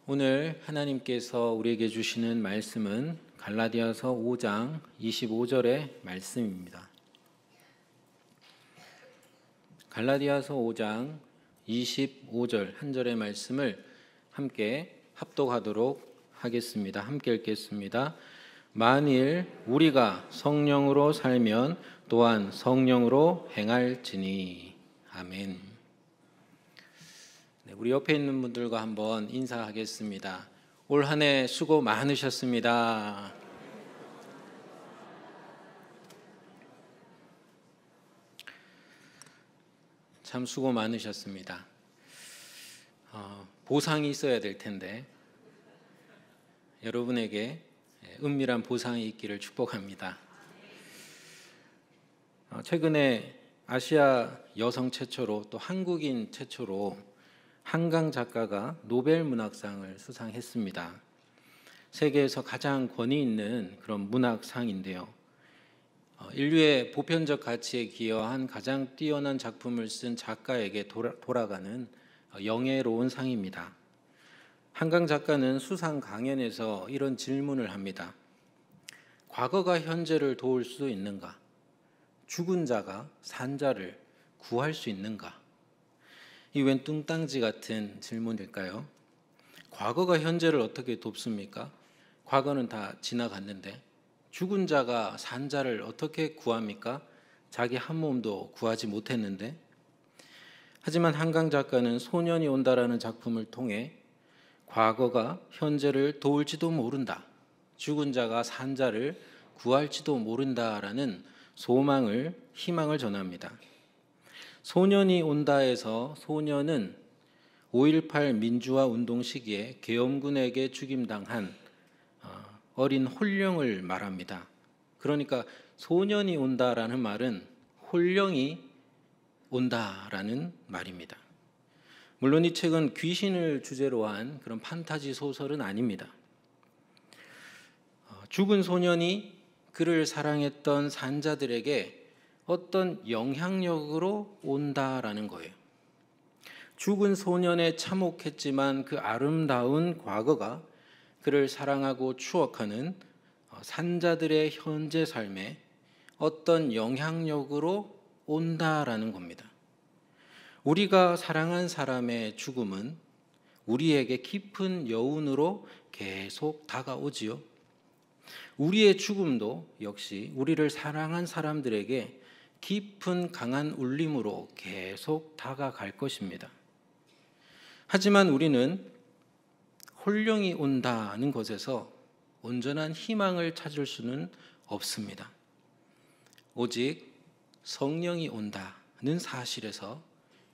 오늘 하나님께서 우리에게 주시는 말씀은 갈라디아서 5장 25절의 말씀입니다. 갈라디아서 5장 25절 한 절의 말씀을 함께 합독하도록 하겠습니다. 함께 읽겠습니다. 만일 우리가 성령으로 살면 또한 성령으로 행할지니. 아멘. 우리 옆에 있는 분들과 한번 인사하겠습니다. 올 한 해 수고 많으셨습니다. 참 수고 많으셨습니다. 보상이 있어야 될 텐데 여러분에게 은밀한 보상이 있기를 축복합니다. 최근에 아시아 여성 최초로 또 한국인 최초로 한강 작가가 노벨 문학상을 수상했습니다. 세계에서 가장 권위 있는 그런 문학상인데요. 인류의 보편적 가치에 기여한 가장 뛰어난 작품을 쓴 작가에게 돌아가는 영예로운 상입니다. 한강 작가는 수상 강연에서 이런 질문을 합니다. 과거가 현재를 도울 수 있는가? 죽은 자가 산 자를 구할 수 있는가? 이 웬 뚱땅지 같은 질문일까요? 과거가 현재를 어떻게 돕습니까? 과거는 다 지나갔는데 죽은 자가 산 자를 어떻게 구합니까? 자기 한 몸도 구하지 못했는데. 하지만 한강 작가는 소년이 온다라는 작품을 통해 과거가 현재를 도울지도 모른다, 죽은 자가 산 자를 구할지도 모른다라는 소망을, 희망을 전합니다. 소년이 온다에서 소년은 5.18 민주화 운동 시기에 계엄군에게 죽임당한 어린 홀령을 말합니다. 그러니까 소년이 온다라는 말은 홀령이 온다라는 말입니다. 물론 이 책은 귀신을 주제로 한 그런 판타지 소설은 아닙니다. 죽은 소년이 그를 사랑했던 산자들에게 어떤 영향력으로 온다라는 거예요. 죽은 소년에 참혹했지만 그 아름다운 과거가 그를 사랑하고 추억하는 산자들의 현재 삶에 어떤 영향력으로 온다라는 겁니다. 우리가 사랑한 사람의 죽음은 우리에게 깊은 여운으로 계속 다가오지요. 우리의 죽음도 역시 우리를 사랑한 사람들에게 깊은 강한 울림으로 계속 다가갈 것입니다. 하지만 우리는 홀령이 온다는 것에서 온전한 희망을 찾을 수는 없습니다. 오직 성령이 온다는 사실에서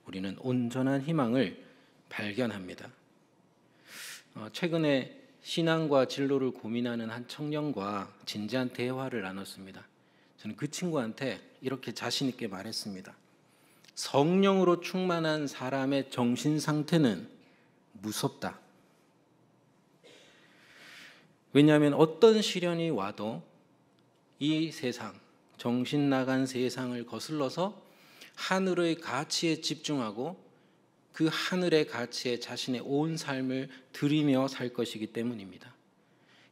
우리는 온전한 희망을 발견합니다. 최근에 신앙과 진로를 고민하는 한 청년과 진지한 대화를 나눴습니다. 저는 그 친구한테 이렇게 자신 있게 말했습니다. 성령으로 충만한 사람의 정신 상태는 무섭다. 왜냐하면 어떤 시련이 와도 이 세상, 정신 나간 세상을 거슬러서 하늘의 가치에 집중하고 그 하늘의 가치에 자신의 온 삶을 들이며 살 것이기 때문입니다.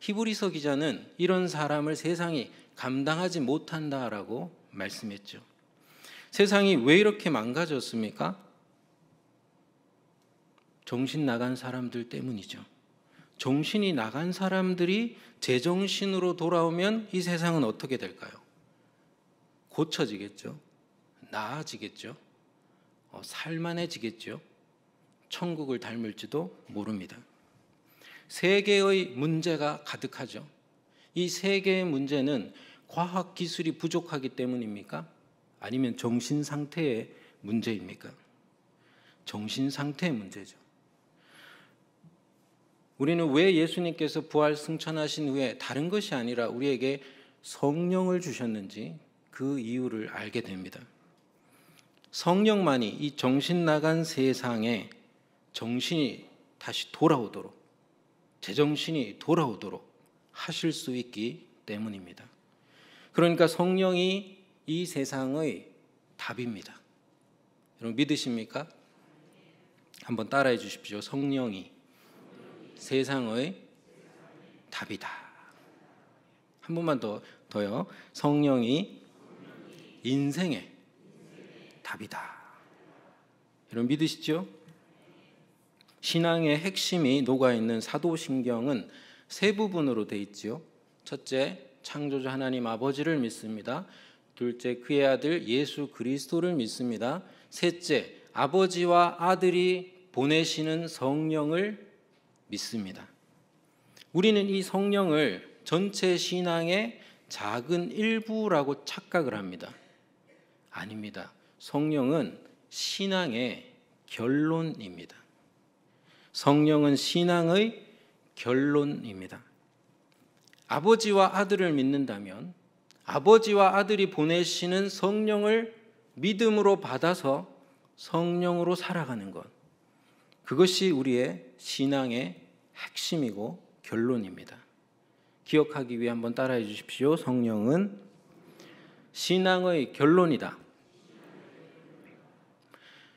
히브리서 기자는 이런 사람을 세상이 감당하지 못한다라고 말씀했죠. 세상이 왜 이렇게 망가졌습니까? 정신 나간 사람들 때문이죠. 정신이 나간 사람들이 제정신으로 돌아오면 이 세상은 어떻게 될까요? 고쳐지겠죠. 나아지겠죠. 살만해지겠죠. 천국을 닮을지도 모릅니다. 세계의 문제가 가득하죠. 이 세계의 문제는 과학 기술이 부족하기 때문입니까? 아니면 정신 상태의 문제입니까? 정신 상태의 문제죠. 우리는 왜 예수님께서 부활 승천하신 후에 다른 것이 아니라 우리에게 성령을 주셨는지 그 이유를 알게 됩니다. 성령만이 이 정신 나간 세상에 정신이 다시 돌아오도록, 제정신이 돌아오도록 하실 수 있기 때문입니다. 그러니까 성령이 이 세상의 답입니다. 여러분 믿으십니까? 한번 따라해 주십시오. 성령이 세상의 답이다. 한 번만 더요. 성령이 인생의 답이다. 여러분 믿으시죠? 신앙의 핵심이 녹아있는 사도신경은 세 부분으로 되어 있죠. 첫째, 창조주 하나님 아버지를 믿습니다. 둘째, 그의 아들 예수 그리스도를 믿습니다. 셋째, 아버지와 아들이 보내시는 성령을 믿습니다. 우리는 이 성령을 전체 신앙의 작은 일부라고 착각을 합니다. 아닙니다. 성령은 신앙의 결론입니다. 성령은 신앙의 결론입니다. 아버지와 아들을 믿는다면 아버지와 아들이 보내시는 성령을 믿음으로 받아서 성령으로 살아가는 것, 그것이 우리의 신앙의 핵심이고 결론입니다. 기억하기 위해 한번 따라해 주십시오. 성령은 신앙의 결론이다.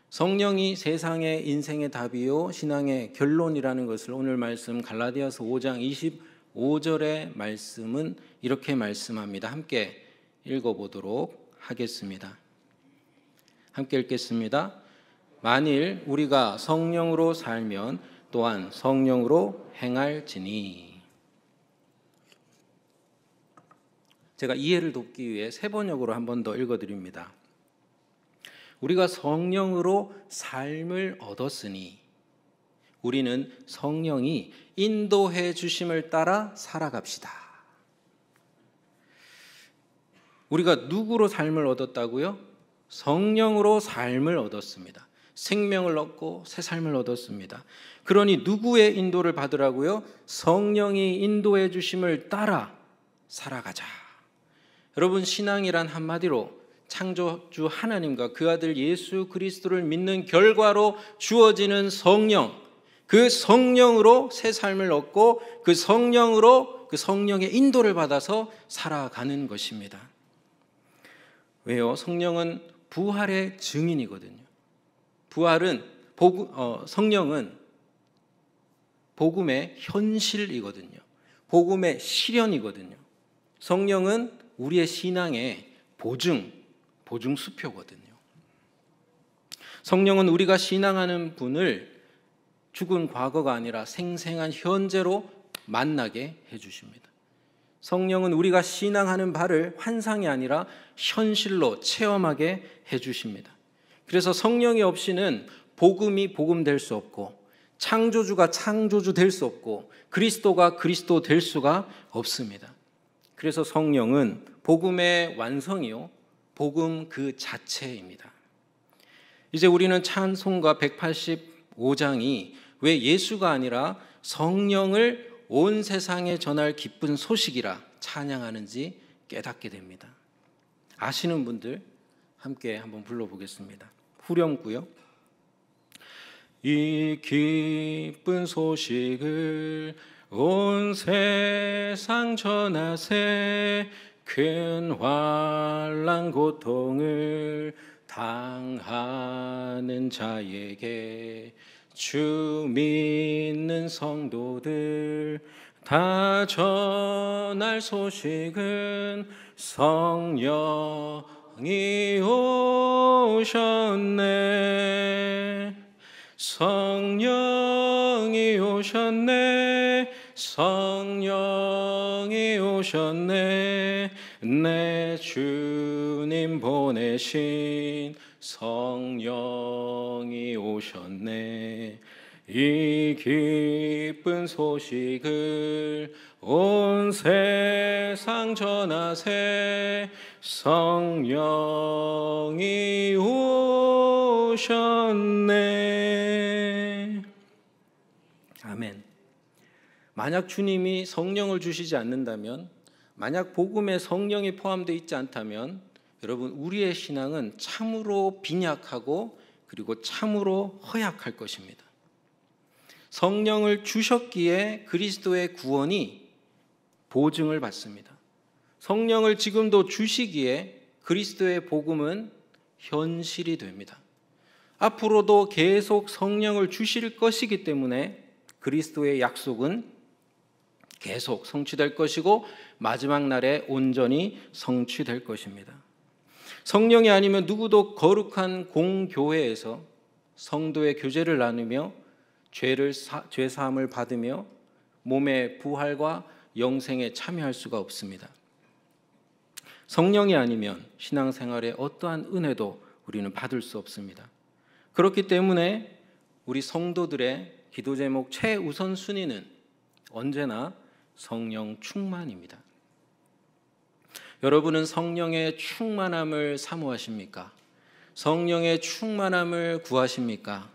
성령이 세상의 인생의 답이요 신앙의 결론이라는 것을 오늘 말씀 갈라디아서 5장 25절의 말씀은 이렇게 말씀합니다. 함께 읽어보도록 하겠습니다. 함께 읽겠습니다. 만일 우리가 성령으로 살면 또한 성령으로 행할지니. 제가 이해를 돕기 위해 세 번역으로 한 번 더 읽어드립니다. 우리가 성령으로 삶을 얻었으니 우리는 성령이 인도해 주심을 따라 살아갑시다. 우리가 누구로 삶을 얻었다고요? 성령으로 삶을 얻었습니다. 생명을 얻고 새 삶을 얻었습니다. 그러니 누구의 인도를 받으라고요? 성령이 인도해 주심을 따라 살아가자. 여러분, 신앙이란 한마디로 창조주 하나님과 그 아들 예수 그리스도를 믿는 결과로 주어지는 성령, 그 성령으로 새 삶을 얻고 그 성령으로 그 성령의 인도를 받아서 살아가는 것입니다. 왜요? 성령은 부활의 증인이거든요. 성령은 복음의 현실이거든요. 복음의 실현이거든요. 성령은 우리의 신앙의 보증수표거든요. 성령은 우리가 신앙하는 분을 죽은 과거가 아니라 생생한 현재로 만나게 해주십니다. 성령은 우리가 신앙하는 바를 환상이 아니라 현실로 체험하게 해주십니다. 그래서 성령이 없이는 복음이 복음될 수 없고 창조주가 창조주 될 수 없고 그리스도가 그리스도 될 수가 없습니다. 그래서 성령은 복음의 완성이요 복음 그 자체입니다. 이제 우리는 찬송가 185장이 왜 예수가 아니라 성령을 온 세상에 전할 기쁜 소식이라 찬양하는지 깨닫게 됩니다. 아시는 분들 함께 한번 불러보겠습니다. 후렴구요. 이 기쁜 소식을 온 세상 전하세 큰 환난 고통을 당하는 자에게 주 믿는 성도들 다 전할 소식은 성령이 오셨네 성령이 오셨네 성령이 오셨네 내 주님 보내신 성령이 오셨네 이 기쁜 소식을 온 세상 전하세 성령이 오셨네. 아멘. 만약 주님이 성령을 주시지 않는다면, 만약 복음에 성령이 포함되어 있지 않다면 여러분 우리의 신앙은 참으로 빈약하고 그리고 참으로 허약할 것입니다. 성령을 주셨기에 그리스도의 구원이 보증을 받습니다. 성령을 지금도 주시기에 그리스도의 복음은 현실이 됩니다. 앞으로도 계속 성령을 주실 것이기 때문에 그리스도의 약속은 계속 성취될 것이고 마지막 날에 온전히 성취될 것입니다. 성령이 아니면 누구도 거룩한 공교회에서 성도의 교제를 나누며 죄 사함을 받으며 몸의 부활과 영생에 참여할 수가 없습니다. 성령이 아니면 신앙생활에 어떠한 은혜도 우리는 받을 수 없습니다. 그렇기 때문에 우리 성도들의 기도 제목 최우선 순위는 언제나 성령 충만입니다. 여러분은 성령의 충만함을 사모하십니까? 성령의 충만함을 구하십니까?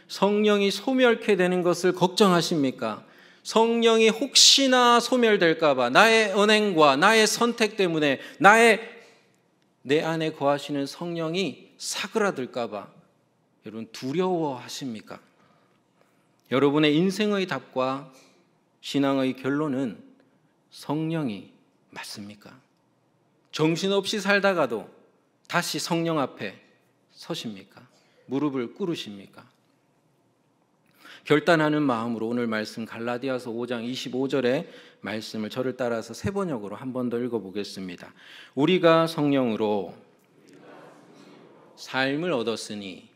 성령이 소멸케 되는 것을 걱정하십니까? 성령이 혹시나 소멸될까 봐 나의 언행과 나의 선택 때문에 내 안에 거하시는 성령이 사그라들까 봐 여러분 두려워하십니까? 여러분의 인생의 답과 신앙의 결론은 성령이 맞습니까? 정신없이 살다가도 다시 성령 앞에 서십니까? 무릎을 꿇으십니까? 결단하는 마음으로 오늘 말씀 갈라디아서 5장 25절의 말씀을 저를 따라서 세 번역으로 한 번 더 읽어보겠습니다. 우리가 성령으로 삶을 얻었으니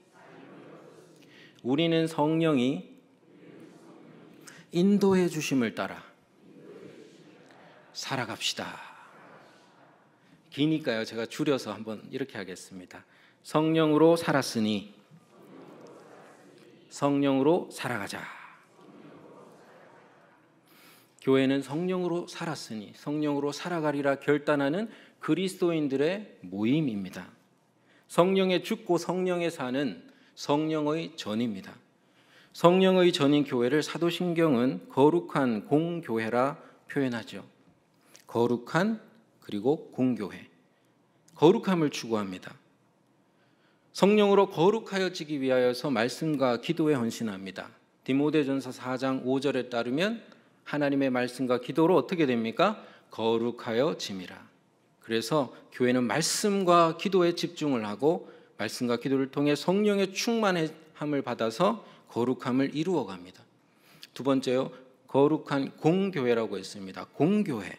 우리는 성령이 인도해 주심을 따라 살아갑시다. 기니까요. 제가 줄여서 한번 이렇게 하겠습니다. 성령으로 살았으니 성령으로 살아가자. 교회는 성령으로 살았으니 성령으로 살아가리라 결단하는 그리스도인들의 모임입니다. 성령에 죽고 성령에 사는 성령의 전입니다. 성령의 전인 교회를 사도신경은 거룩한 공교회라 표현하죠. 거룩한 그리고 공교회. 거룩함을 추구합니다. 성령으로 거룩하여지기 위하여서 말씀과 기도에 헌신합니다. 디모데전서 4장 5절에 따르면 하나님의 말씀과 기도로 어떻게 됩니까? 거룩하여짐이라. 그래서 교회는 말씀과 기도에 집중을 하고 말씀과 기도를 통해 성령의 충만함을 받아서 거룩함을 이루어갑니다. 두 번째요, 거룩한 공교회라고 했습니다. 공교회.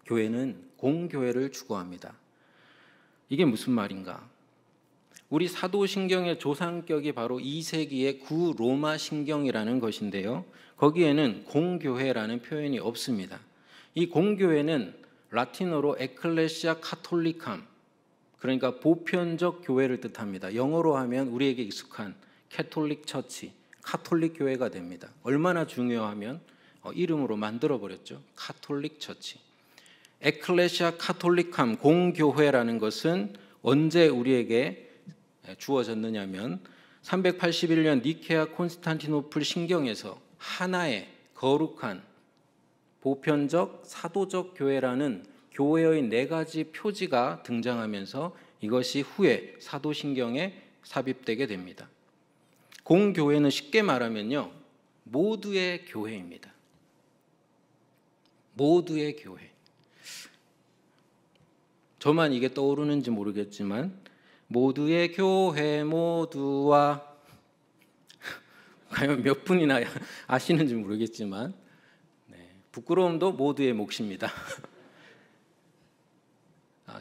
교회는 공교회를 추구합니다. 이게 무슨 말인가? 우리 사도신경의 조상격이 바로 2세기의 구로마 신경이라는 것인데요. 거기에는 공교회라는 표현이 없습니다. 이 공교회는 라틴어로 에클레시아 카톨리캄, 그러니까 보편적 교회를 뜻합니다. 영어로 하면 우리에게 익숙한 캐톨릭 처치, 카톨릭 교회가 됩니다. 얼마나 중요하면 이름으로 만들어버렸죠. 카톨릭 처치. 에클레시아 카톨리캄, 공교회라는 것은 언제 우리에게 주어졌느냐면 381년 니케아 콘스탄티노플 신경에서 하나의 거룩한 보편적 사도적 교회라는 교회의 4가지 표지가 등장하면서 이것이 후에 사도신경에 삽입되게 됩니다. 공교회는 쉽게 말하면요, 모두의 교회입니다. 모두의 교회. 저만 이게 떠오르는지 모르겠지만 모두의 교회 모두와 과연 몇 분이나 아시는지 모르겠지만 부끄러움도 모두의 몫입니다.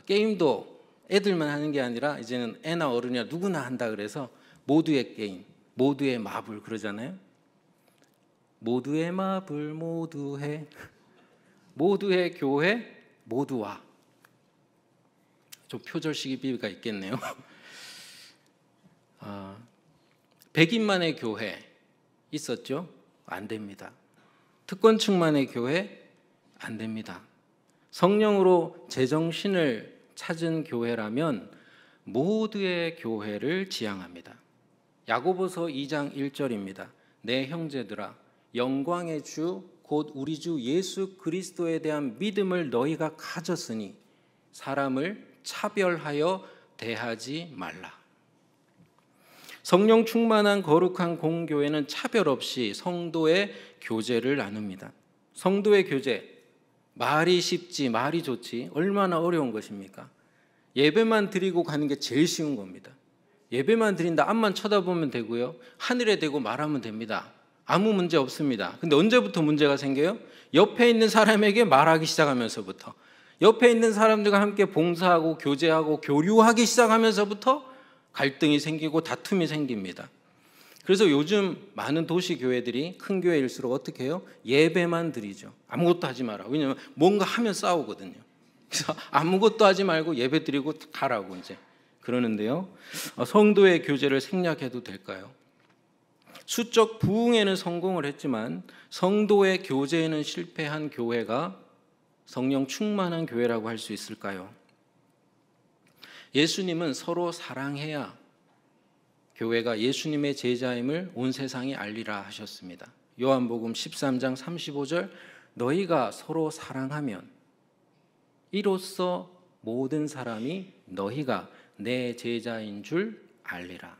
게임도 애들만 하는 게 아니라 이제는 애나 어른이나 누구나 한다 그래서 모두의 게임, 모두의 마블 그러잖아요. 모두의 마블 모두의 교회 모두와. 좀 표절식 비유가 있겠네요. 100인만의 교회 있었죠? 안 됩니다. 특권층만의 교회 안 됩니다. 성령으로 제정신을 찾은 교회라면 모두의 교회를 지향합니다. 야고보서 2장 1절입니다. 내 형제들아, 영광의 주 곧 우리 주 예수 그리스도에 대한 믿음을 너희가 가졌으니 사람을 차별하여 대하지 말라. 성령 충만한 거룩한 공교회는 차별 없이 성도의 교제를 나눕니다. 성도의 교제, 말이 쉽지 말이 좋지 얼마나 어려운 것입니까? 예배만 드리고 가는 게 제일 쉬운 겁니다. 예배만 드린다, 앞만 쳐다보면 되고요, 하늘에 대고 말하면 됩니다. 아무 문제 없습니다. 근데 언제부터 문제가 생겨요? 옆에 있는 사람에게 말하기 시작하면서부터, 옆에 있는 사람들과 함께 봉사하고 교제하고 교류하기 시작하면서부터 갈등이 생기고 다툼이 생깁니다. 그래서 요즘 많은 도시 교회들이, 큰 교회일수록 어떻게 해요? 예배만 드리죠. 아무것도 하지 마라. 왜냐하면 뭔가 하면 싸우거든요. 그래서 아무것도 하지 말고 예배 드리고 가라고 이제 그러는데요. 성도의 교제를 생략해도 될까요? 수적 부흥에는 성공을 했지만 성도의 교제에는 실패한 교회가 성령 충만한 교회라고 할 수 있을까요? 예수님은 서로 사랑해야 교회가 예수님의 제자임을 온 세상에 알리라 하셨습니다. 요한복음 13장 35절, 너희가 서로 사랑하면 이로써 모든 사람이 너희가 내 제자인 줄 알리라.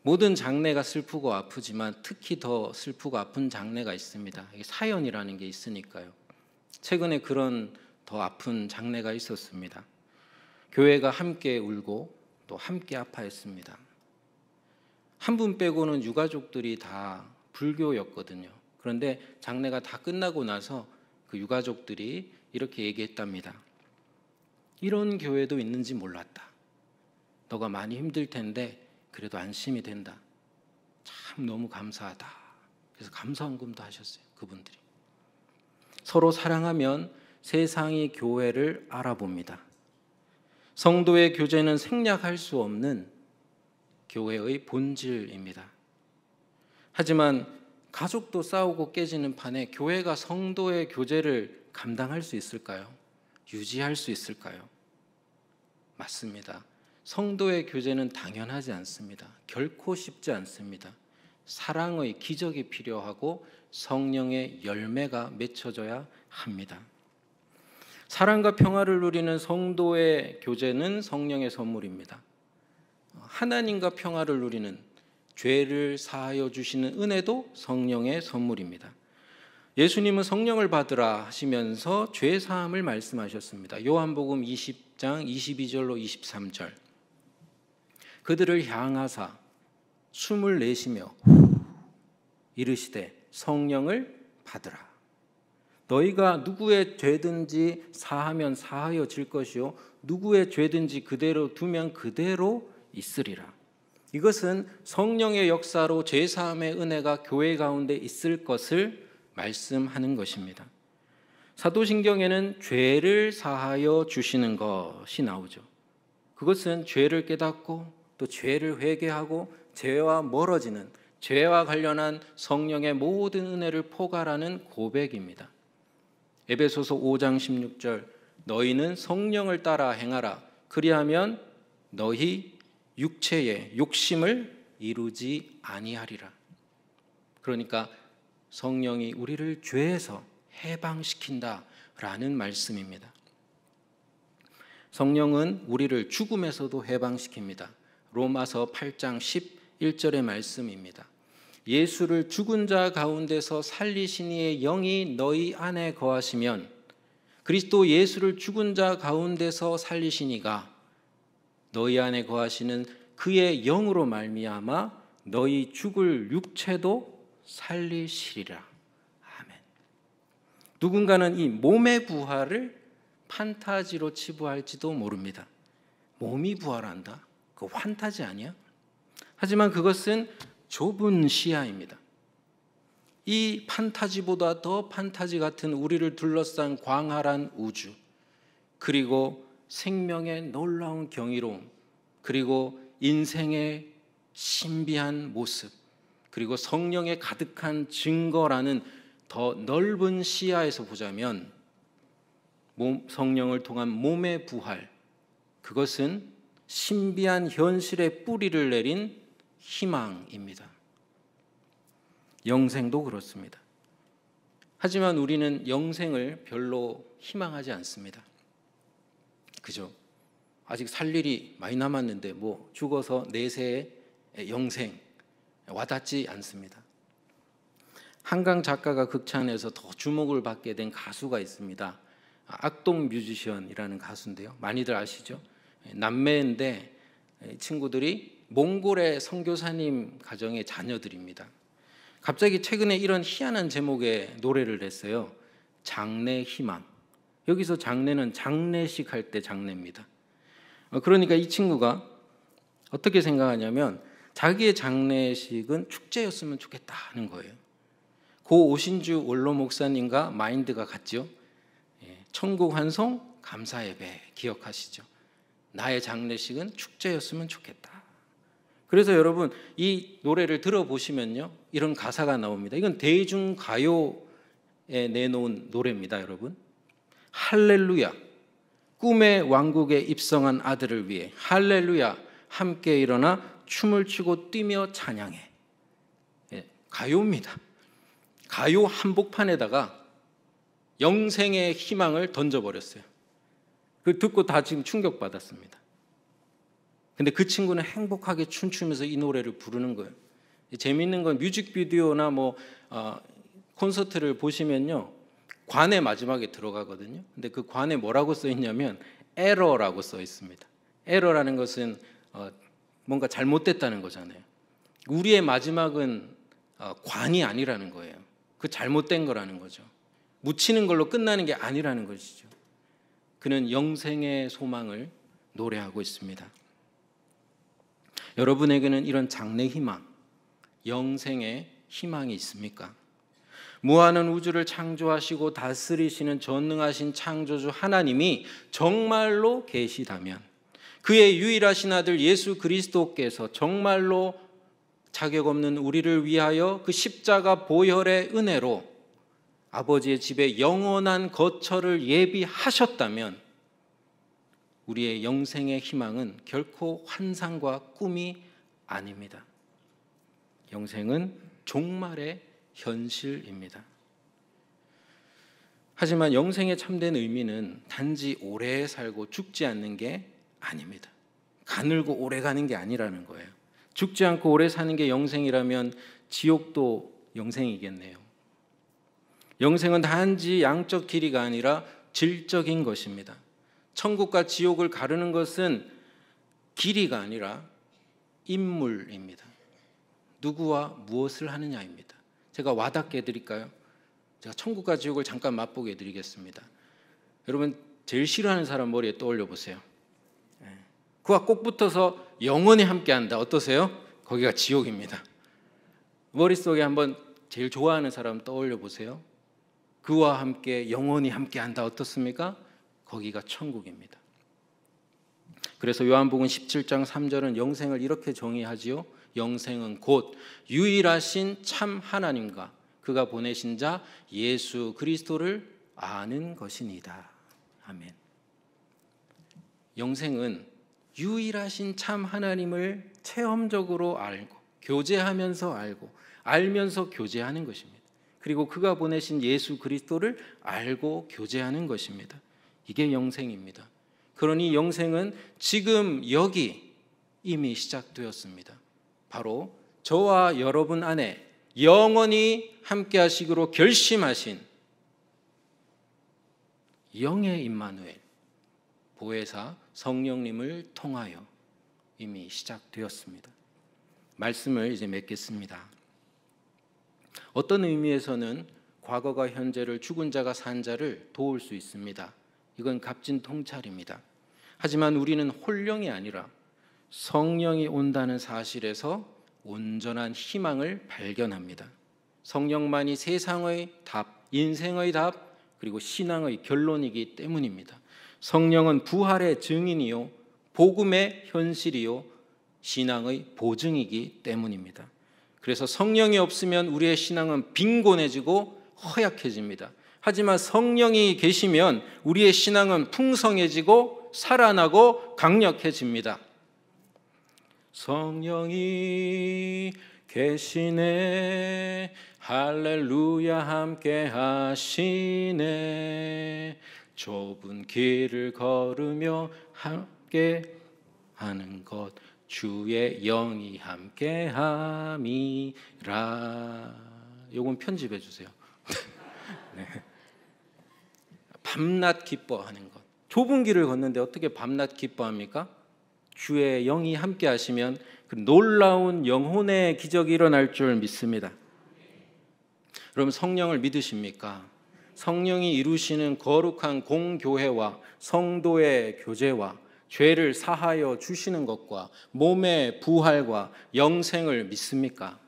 모든 장래가 슬프고 아프지만 특히 더 슬프고 아픈 장래가 있습니다. 사연이라는 게 있으니까요. 최근에 그런 더 아픈 장래가 있었습니다. 교회가 함께 울고 또 함께 아파했습니다. 한 분 빼고는 유가족들이 다 불교였거든요. 그런데 장례가 다 끝나고 나서 그 유가족들이 이렇게 얘기했답니다. 이런 교회도 있는지 몰랐다. 너가 많이 힘들 텐데 그래도 안심이 된다. 참 너무 감사하다. 그래서 감사헌금도 하셨어요. 그분들이. 서로 사랑하면 세상이 교회를 알아봅니다. 성도의 교제는 생략할 수 없는 교회의 본질입니다. 하지만 가족도 싸우고 깨지는 판에 교회가 성도의 교제를 감당할 수 있을까요? 유지할 수 있을까요? 맞습니다. 성도의 교제는 당연하지 않습니다. 결코 쉽지 않습니다. 사랑의 기적이 필요하고 성령의 열매가 맺혀져야 합니다. 사랑과 평화를 누리는 성도의 교제는 성령의 선물입니다. 하나님과 평화를 누리는, 죄를 사하여 주시는 은혜도 성령의 선물입니다. 예수님은 성령을 받으라 하시면서 죄 사함을 말씀하셨습니다. 요한복음 20장 22절로 23절. 그들을 향하사 숨을 내쉬며 이르시되 성령을 받으라. 너희가 누구의 죄든지 사하면 사하여 질 것이요 누구의 죄든지 그대로 두면 그대로 있으리라. 이것은 성령의 역사로 죄사함의 은혜가 교회 가운데 있을 것을 말씀하는 것입니다. 사도신경에는 죄를 사하여 주시는 것이 나오죠. 그것은 죄를 깨닫고 또 죄를 회개하고 죄와 멀어지는, 죄와 관련한 성령의 모든 은혜를 포괄하는 고백입니다. 에베소서 5장 16절, 너희는 성령을 따라 행하라. 그리하면 너희 육체의 욕심을 이루지 아니하리라. 그러니까 성령이 우리를 죄에서 해방시킨다라는 말씀입니다. 성령은 우리를 죽음에서도 해방시킵니다. 로마서 8장 11절의 말씀입니다. 예수를 죽은 자 가운데서 살리신 이의 영이 너희 안에 거하시면 그리스도 예수를 죽은 자 가운데서 살리신 이가 너희 안에 거하시는 그의 영으로 말미암아 너희 죽을 육체도 살리시리라. 아멘. 누군가는 이 몸의 부활을 판타지로 치부할지도 모릅니다. 몸이 부활한다? 그거 판타지 아니야? 하지만 그것은 좁은 시야입니다. 이 판타지보다 더 판타지 같은 우리를 둘러싼 광활한 우주, 그리고 생명의 놀라운 경이로움, 그리고 인생의 신비한 모습, 그리고 성령에 가득한 증거라는 더 넓은 시야에서 보자면 성령을 통한 몸의 부활, 그것은 신비한 현실의 뿌리를 내린 희망입니다. 영생도 그렇습니다. 하지만 우리는 영생을 별로 희망하지 않습니다. 그죠? 아직 살 일이 많이 남았는데 뭐 죽어서 내세의 영생 와닿지 않습니다. 한강 작가가 극찬해서 더 주목을 받게 된 가수가 있습니다. 악동 뮤지션이라는 가수인데요. 많이들 아시죠? 남매인데 친구들이 몽골의 선교사님 가정의 자녀들입니다. 갑자기 최근에 이런 희한한 제목의 노래를 냈어요. 장래 희망. 여기서 장례는 장례식 할 때 장례입니다. 그러니까 이 친구가 어떻게 생각하냐면 자기의 장례식은 축제였으면 좋겠다 하는 거예요. 고 오신주 원로 목사님과 마인드가 같죠. 천국 환송 감사 예배 기억하시죠? 나의 장례식은 축제였으면 좋겠다. 그래서 여러분 이 노래를 들어보시면요, 이런 가사가 나옵니다. 이건 대중가요에 내놓은 노래입니다. 여러분, 할렐루야, 꿈의 왕국에 입성한 아들을 위해 할렐루야, 함께 일어나 춤을 추고 뛰며 찬양해. 가요입니다. 가요 한복판에다가 영생의 희망을 던져버렸어요. 그 듣고 다 지금 충격받았습니다. 근데 그 친구는 행복하게 춤추면서 이 노래를 부르는 거예요. 재미있는 건 뮤직비디오나 콘서트를 보시면요, 관의 마지막에 들어가거든요. 근데 그 관에 뭐라고 써 있냐면 에러라고 써 있습니다. 에러라는 것은 뭔가 잘못됐다는 거잖아요. 우리의 마지막은 관이 아니라는 거예요. 그 잘못된 거라는 거죠. 묻히는 걸로 끝나는 게 아니라는 것이죠. 그는 영생의 소망을 노래하고 있습니다. 여러분에게는 이런 장래 희망, 영생의 희망이 있습니까? 무한한 우주를 창조하시고 다스리시는 전능하신 창조주 하나님이 정말로 계시다면, 그의 유일하신 아들 예수 그리스도께서 정말로 자격 없는 우리를 위하여 그 십자가 보혈의 은혜로 아버지의 집에 영원한 거처를 예비하셨다면, 우리의 영생의 희망은 결코 환상과 꿈이 아닙니다. 영생은 종말의 현실입니다. 하지만 영생의 참된 의미는 단지 오래 살고 죽지 않는 게 아닙니다. 가늘고 오래 가는 게 아니라는 거예요. 죽지 않고 오래 사는 게 영생이라면 지옥도 영생이겠네요. 영생은 단지 양적 길이가 아니라 질적인 것입니다. 천국과 지옥을 가르는 것은 길이가 아니라 인물입니다. 누구와 무엇을 하느냐입니다. 제가 와닿게 해드릴까요? 제가 천국과 지옥을 잠깐 맛보게 해드리겠습니다. 여러분 제일 싫어하는 사람 머리에 떠올려 보세요. 그와 꼭 붙어서 영원히 함께한다. 어떠세요? 거기가 지옥입니다. 머릿속에 한번 제일 좋아하는 사람 떠올려 보세요. 그와 함께 영원히 함께한다. 어떻습니까? 거기가 천국입니다. 그래서 요한복음 17장 3절은 영생을 이렇게 정의하지요. 영생은 곧 유일하신 참 하나님과 그가 보내신 자 예수 그리스도를 아는 것이니이다. 아멘. 영생은 유일하신 참 하나님을 체험적으로 알고 교제하면서 알고 알면서 교제하는 것입니다. 그리고 그가 보내신 예수 그리스도를 알고 교제하는 것입니다. 이게 영생입니다. 그러니 영생은 지금 여기 이미 시작되었습니다. 바로 저와 여러분 안에 영원히 함께 하시기로 결심하신 영의 임마누엘 보혜사 성령님을 통하여 이미 시작되었습니다. 말씀을 이제 맺겠습니다. 어떤 의미에서는 과거가 현재를 죽은 자가 산 자를 도울 수 있습니다. 이건 값진 통찰입니다. 하지만 우리는 홀령이 아니라 성령이 온다는 사실에서 온전한 희망을 발견합니다. 성령만이 세상의 답, 인생의 답, 그리고 신앙의 결론이기 때문입니다. 성령은 부활의 증인이요, 복음의 현실이요, 신앙의 보증이기 때문입니다. 그래서 성령이 없으면 우리의 신앙은 빈곤해지고 허약해집니다. 하지만 성령이 계시면 우리의 신앙은 풍성해지고 살아나고 강력해집니다. 성령이 계시네 할렐루야 함께 하시네 좁은 길을 걸으며 함께 하는 것 주의 영이 함께 함이라. 요건 편집해 주세요. 네. 밤낮 기뻐하는 것. 좁은 길을 걷는데 어떻게 밤낮 기뻐합니까? 주의 영이 함께 하시면 그 놀라운 영혼의 기적이 일어날 줄 믿습니다. 여러분, 성령을 믿으십니까? 성령이 이루시는 거룩한 공교회와 성도의 교제와 죄를 사하여 주시는 것과 몸의 부활과 영생을 믿습니까?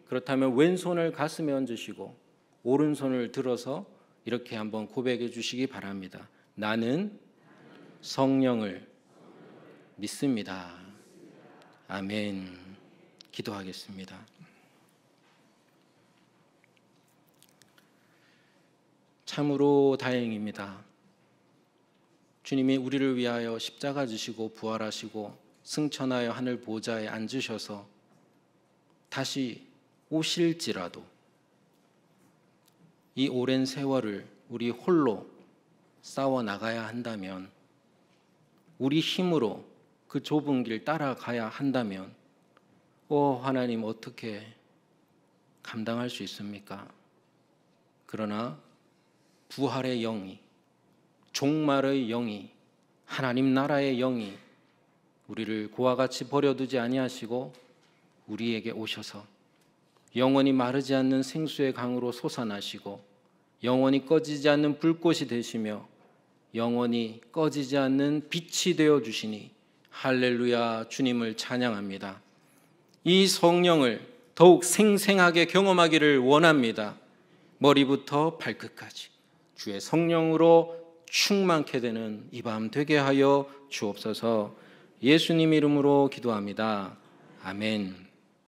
그렇다면 왼손을 가슴에 얹으시고 오른손을 들어서 이렇게 한번 고백해 주시기 바랍니다. 나는 성령을 믿습니다. 아멘. 기도하겠습니다. 참으로 다행입니다. 주님이 우리를 위하여 십자가 지시고 부활하시고 승천하여 하늘 보좌에 앉으셔서 다시 오실지라도 이 오랜 세월을 우리 홀로 싸워 나가야 한다면, 우리 힘으로 그 좁은 길 따라가야 한다면 하나님, 어떻게 감당할 수 있습니까? 그러나 부활의 영이, 종말의 영이, 하나님 나라의 영이 우리를 고와 같이 버려두지 아니하시고 우리에게 오셔서 영원히 마르지 않는 생수의 강으로 솟아나시고 영원히 꺼지지 않는 불꽃이 되시며 영원히 꺼지지 않는 빛이 되어 주시니 할렐루야. 주님을 찬양합니다. 이 성령을 더욱 생생하게 경험하기를 원합니다. 머리부터 발끝까지 주의 성령으로 충만케 되는 이 밤 되게 하여 주옵소서. 예수님 이름으로 기도합니다. 아멘.